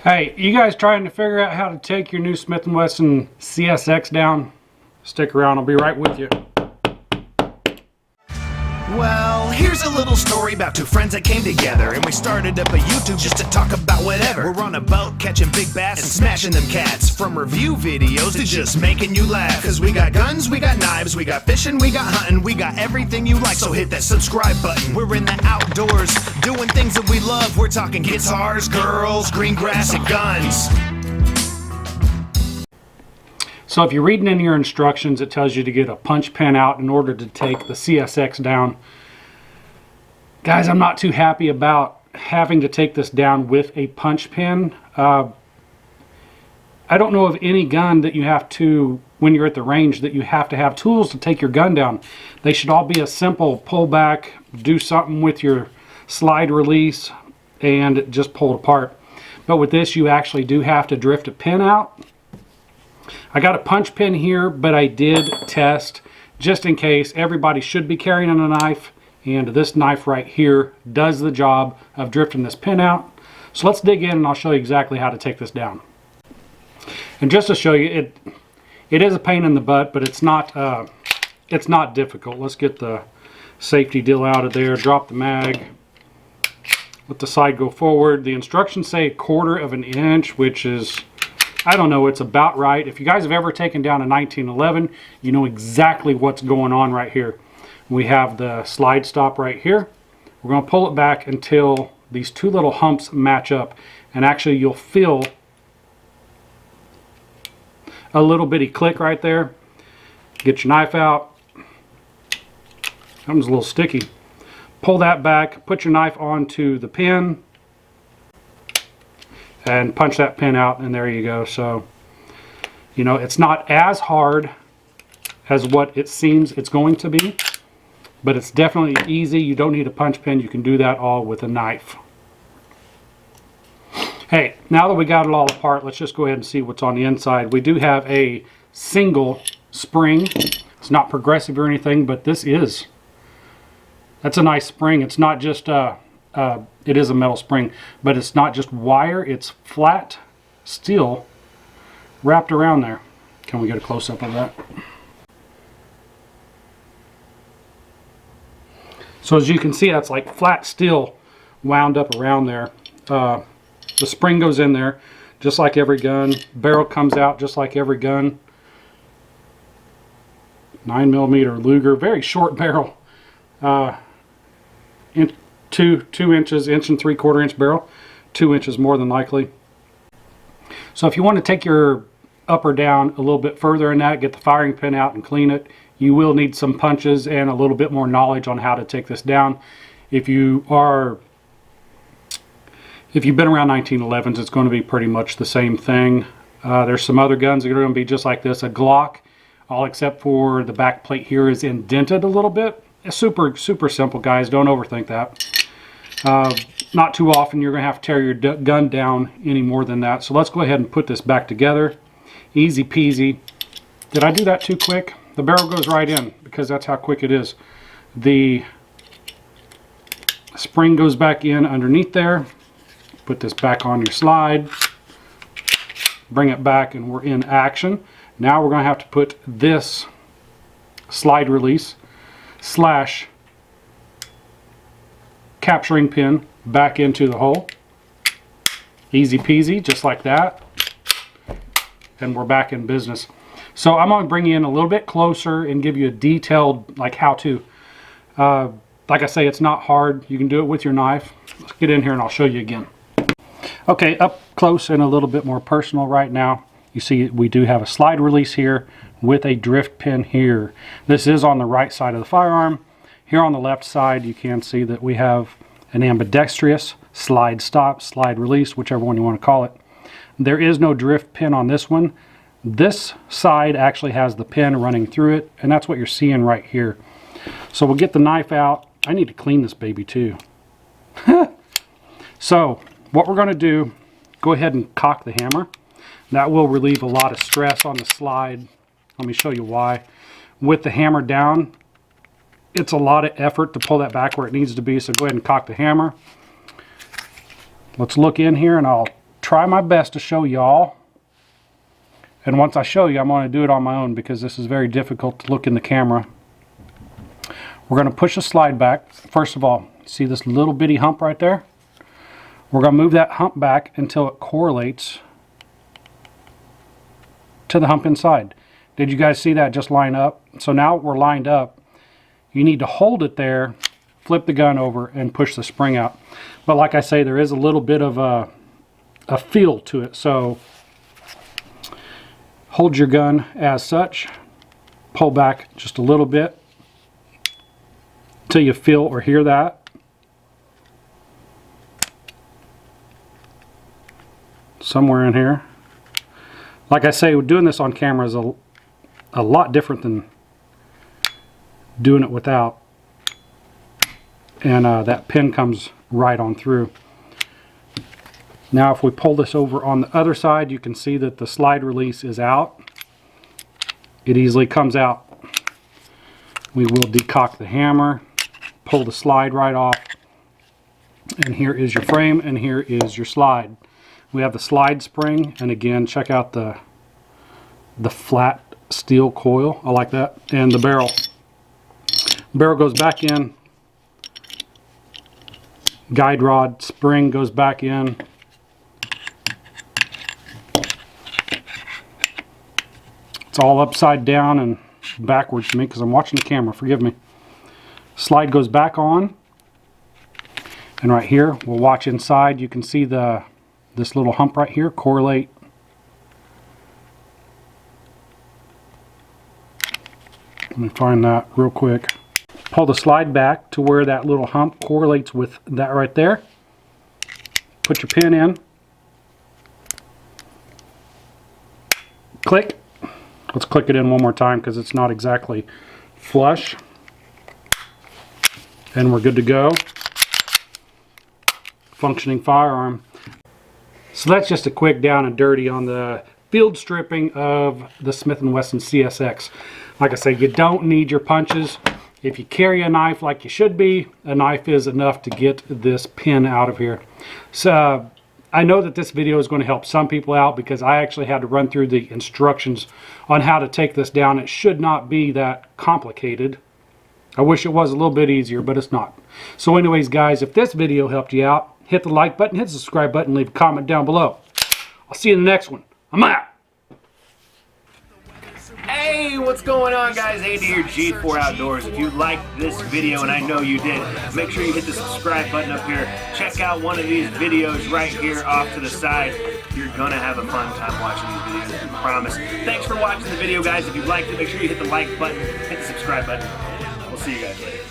Hey, you guys trying to figure out how to take your new Smith & Wesson CSX down? Stick around, I'll be right with you. Well, here's a little story about two friends that came together, and we started up a YouTube just to talk about whatever. We're on a boat catching big bass and smashing them cats. From review videos to just making you laugh. Cause we got guns, we got knives, we got fishing, we got hunting, we got everything you like, so hit that subscribe button. We're in the outdoors, doing things that we love. We're talking guitars, girls, green grass, and guns. So if you're reading in your instructions, it tells you to get a punch pin out in order to take the CSX down. Guys, I'm not too happy about having to take this down with a punch pin. I don't know of any gun that you have to, when you're at the range, that you have to have tools to take your gun down. They should all be a simple pull back, do something with your slide release, and just pull it apart. But with this, you actually do have to drift a pin out. I got a punch pin here, but I did test just in case. Everybody should be carrying a knife, and this knife right here does the job of drifting this pin out. So let's dig in and I'll show you exactly how to take this down. And just to show you, it is a pain in the butt, but it's not difficult. Let's get the safety deal out of there, drop the mag, let the side go forward. The instructions say 1/4 of an inch, which is, I don't know, it's about right. If you guys have ever taken down a 1911, you know exactly what's going on right here. We have the slide stop right here. We're going to pull it back until these two little humps match up. And actually you'll feel a little bitty click right there. Get your knife out. That one's a little sticky. Pull that back, put your knife onto the pin, and punch that pin out, and there you go. So, you know, it's not as hard as what it seems it's going to be, but it's definitely easy. You don't need a punch pin. You can do that all with a knife. Hey, now that we got it all apart, let's just go ahead and see what's on the inside. We do have a single spring. It's not progressive or anything, but that's a nice spring. It's not just it is a metal spring, but it's not just wire, it's flat steel wrapped around there. Can we get a close-up of that? So as you can see, that's like flat steel wound up around there. The spring goes in there just like every gun. Barrel comes out just like every gun. 9mm Luger, very short barrel. Two inches, 1 3/4 inch barrel, 2 inches more than likely. So if you want to take your upper down a little bit further in that, get the firing pin out and clean it, you will need some punches and a little bit more knowledge on how to take this down. If you've been around 1911s, it's going to be pretty much the same thing. There's some other guns that are going to be just like this. A Glock, all except for the back plate here is indented a little bit. It's super simple, guys. Don't overthink that. Not too often you're going to have to tear your gun down any more than that. So let's go ahead and put this back together. Easy peasy. Did I do that too quick? The barrel goes right in because that's how quick it is. The spring goes back in underneath there. Put this back on your slide. Bring it back and we're in action. Now we're going to have to put this slide release / capturing pin back into the hole. Easy peasy, just like that. And we're back in business. So I'm going to bring you in a little bit closer and give you a detailed how to. Like I say, it's not hard. You can do it with your knife. Let's get in here and I'll show you again. Okay, up close and a little bit more personal right now. You see we do have a slide release here with a drift pin here. This is on the right side of the firearm. Here on the left side you can see that we have an ambidextrous slide stop, slide release, whichever one you want to call it. There is no drift pin on this one. This side actually has the pin running through it, and that's what you're seeing right here. So we'll get the knife out. I need to clean this baby too. So what we're going to do, go ahead and cock the hammer. That will relieve a lot of stress on the slide. Let me show you why. With the hammer down, it's a lot of effort to pull that back where it needs to be, so go ahead and cock the hammer. Let's look in here and I'll try my best to show y'all. And once I show you, I'm going to do it on my own because this is very difficult to look in the camera. We're going to push the slide back. First of all, see this little bitty hump right there? We're going to move that hump back until it correlates to the hump inside. Did you guys see that just line up? So now we're lined up. You need to hold it there, flip the gun over, and push the spring out. But like I say, there is a little bit of a feel to it. So hold your gun as such, pull back just a little bit until you feel or hear that. Somewhere in here. Like I say, doing this on camera is a lot different than doing it without. And that pin comes right on through. Now if we pull this over on the other side, you can see that the slide release is out. It easily comes out. We will decock the hammer, pull the slide right off, and here is your frame and here is your slide. We have the slide spring, and again, check out the flat steel coil. I like that. And the barrel. Barrel goes back in. Guide rod spring goes back in. It's all upside down and backwards to me because I'm watching the camera, forgive me. Slide goes back on, and right here we'll watch inside. You can see this little hump right here correlate. Let me find that real quick. Pull the slide back to where that little hump correlates with that right there. Put your pin in. Click. Let's click it in one more time because it's not exactly flush. And we're good to go. Functioning firearm. So that's just a quick down and dirty on the field stripping of the Smith & Wesson CSX. Like I say, you don't need your punches. If you carry a knife like you should be, a knife is enough to get this pin out of here. So I know that this video is going to help some people out because I actually had to run through the instructions on how to take this down. It should not be that complicated. I wish it was a little bit easier, but it's not. So anyways, guys, if this video helped you out, hit the like button, hit the subscribe button, leave a comment down below. I'll see you in the next one. I'm out. Hey, what's going on, guys? Andy here, G4 Outdoors. If you liked this video, and I know you did, make sure you hit the subscribe button up here. Check out one of these videos right here off to the side. You're gonna have a fun time watching these videos, I promise. Thanks for watching the video, guys. If you liked it, make sure you hit the like button, hit the subscribe button. We'll see you guys later.